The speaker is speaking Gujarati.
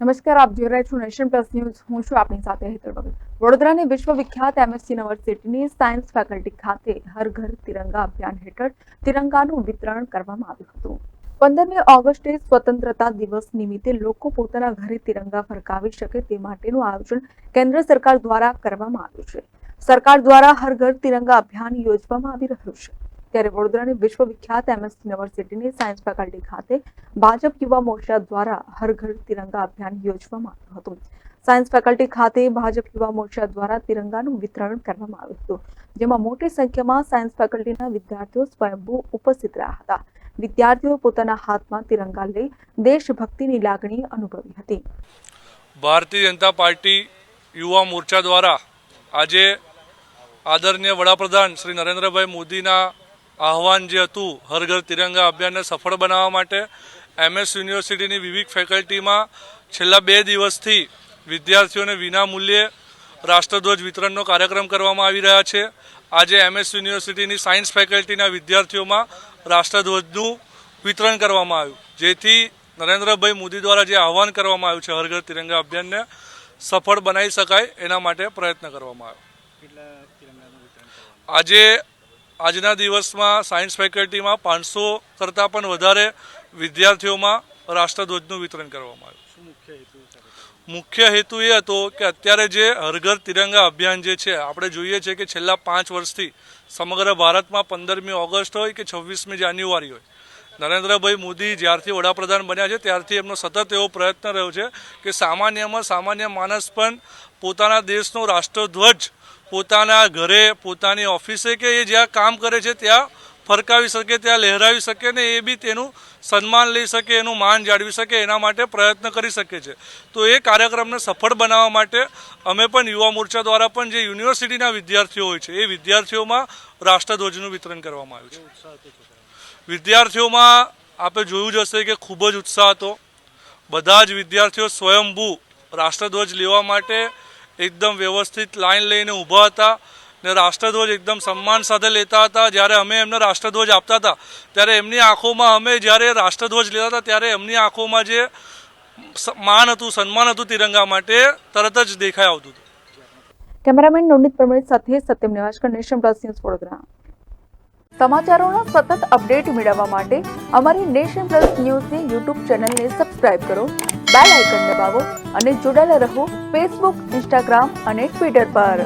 નમસ્કાર, આપ જોઈ રહ્યા છો નેશન પ્લસ ન્યૂઝ. હું છું આપની સાથે હેતલ ભગત. વડોદરાની વિશ્વવિખ્યાત એમએસ યુનિવર્સિટીની સાયન્સ ફેકલ્ટી ખાતે હર ઘર તિરંગા અભિયાન હેઠળ તિરંગાનું વિતરણ કરવામાં આવ્યું હતું. 15મી ઓગસ્ટે સ્વતંત્રતા દિવસ નિમિત્તે લોકો પોતાના ઘરે તિરંગા ફરકાવી શકે તે માટેનું આયોજન કેન્દ્ર સરકાર દ્વારા કરવામાં આવ્યું છે. સરકાર દ્વારા હર ઘર તિરંગા અભિયાન યોજવામાં આવી રહ્યું છે. ત્યારે વડોદરાની વિશ્વવિખ્યાત એમએસ યુનિવર્સિટીની સાયન્સ ફેકલ્ટી ખાતે ભાજપ યુવા મોરચા દ્વારા હર ઘર તિરંગા અભિયાન યોજવામાં આવ્યું હતું. સાયન્સ ફેકલ્ટી ખાતે ભાજપ યુવા મોરચા દ્વારા તિરંગાનું વિતરણ કરવામાં આવ્યું હતું, જેમાં મોટી સંખ્યામાં સાયન્સ ફેકલ્ટીના વિદ્યાર્થીઓ સ્વયંભૂ ઉપસ્થિત રહ્યા હતા. વિદ્યાર્થીઓ પોતાના હાથમાં તિરંગા લઈ દેશભક્તિની લાગણી અનુભવી હતી. ભારતીય જનતા પાર્ટી યુવા મોરચા દ્વારા આજે આદરણીય વડાપ્રધાન શ્રી નરેન્દ્રભાઈ મોદીના આહવાન જે હતું હર ઘર તિરંગા અભિયાનને સફળ બનાવવા માટે એમએસ યુનિવર્સિટીની વિવિધ ફેકલ્ટીમાં છેલ્લા 2 દિવસથી વિદ્યાર્થીઓને વિના મૂલ્યે રાષ્ટ્રધ્વજ વિતરણનો કાર્યક્રમ કરવામાં આવી રહ્યા છે. આજે એમએસ યુનિવર્સિટીની સાયન્સ ફેકલ્ટીના વિદ્યાર્થીઓમાં રાષ્ટ્રધ્વજનું વિતરણ કરવામાં આવ્યું, જેથી નરેન્દ્રભાઈ મોદી દ્વારા જે આહવાન કરવામાં આવ્યું છે હર ઘર તિરંગા અભિયાનને સફળ બનાવી શકાય એના માટે પ્રયત્ન કરવામાં આવ્યો. આજના દિવસમાં સાયન્સ ફેકલ્ટીમાં 500 કરતાં પણ વધારે વિદ્યાર્થીઓમાં રાષ્ટ્રધ્વજનું વિતરણ કરવામાં આવ્યું. મુખ્ય હેતુ એ હતો કે અત્યારે જે હર ઘર તિરંગા અભિયાન જે છે, આપણે જોઈએ છીએ કે છેલ્લા 5 વર્ષથી સમગ્ર ભારતમાં 15મી ઓગસ્ટ હોય કે 26મી જાન્યુઆરી હોય, નરેન્દ્રભાઈ મોદી જ્યારથી વડાપ્રધાન બન્યા છે ત્યારથી એમનો સતત એવો પ્રયત્ન રહ્યો છે કે સામાન્યમાં સામાન્ય માણસ પણ પોતાના દેશનો રાષ્ટ્રધ્વજ પોતાના ઘરે, પોતાની ઓફિસે કે એ જ્યાં કામ કરે છે ત્યાં ફરકાવી શકે, ત્યાં લહેરાવી શકે ને એ બી તેનું સન્માન લઈ શકે, એનું માન જાળવી શકે, એના માટે પ્રયત્ન કરી શકે છે. તો એ કાર્યક્રમને સફળ બનાવવા માટે અમે પણ યુવા મોરચા દ્વારા પણ જે યુનિવર્સિટીના વિદ્યાર્થીઓ હોય છે એ વિદ્યાર્થીઓમાં રાષ્ટ્રધ્વજનું વિતરણ કરવામાં આવ્યું છે. વિદ્યાર્થીઓમાં આપણે જોયું જ હશે કે ખૂબ જ ઉત્સાહ હતો. બધા જ વિદ્યાર્થીઓ સ્વયંભૂ રાષ્ટ્રધ્વજ લેવા માટે એકદમ વ્યવસ્થિત લાઈન લઈને ઊભા હતા ને રાષ્ટ્રધ્વજ એકદમ સન્માન સાથે લેતા હતા. જ્યારે અમે એમને રાષ્ટ્રધ્વજ આપતા હતા ત્યારે એમની આંખોમાં, અમે જ્યારે રાષ્ટ્રધ્વજ લેતા હતા ત્યારે એમની આંખોમાં જે માન હતું, સન્માન હતું તિરંગા માટે, તરત જ દેખાઈ આવતું હતું. કેમેરામેન નોનિત પરમેશ સાથે Satyam Nevashkar, nation plus news, Vadodara. સમાચારોના સતત અપડેટ મેળવવા માટે અમારી નેશન પ્લસ ન્યૂઝની યુટ્યુબ ચેનલને સબસ્ક્રાઇબ કરો, બેલ આઇકન દબાવો અને જોડાયેલા રહો ફેસબુક, ઇન્સ્ટાગ્રામ અને ટ્વિટર પર.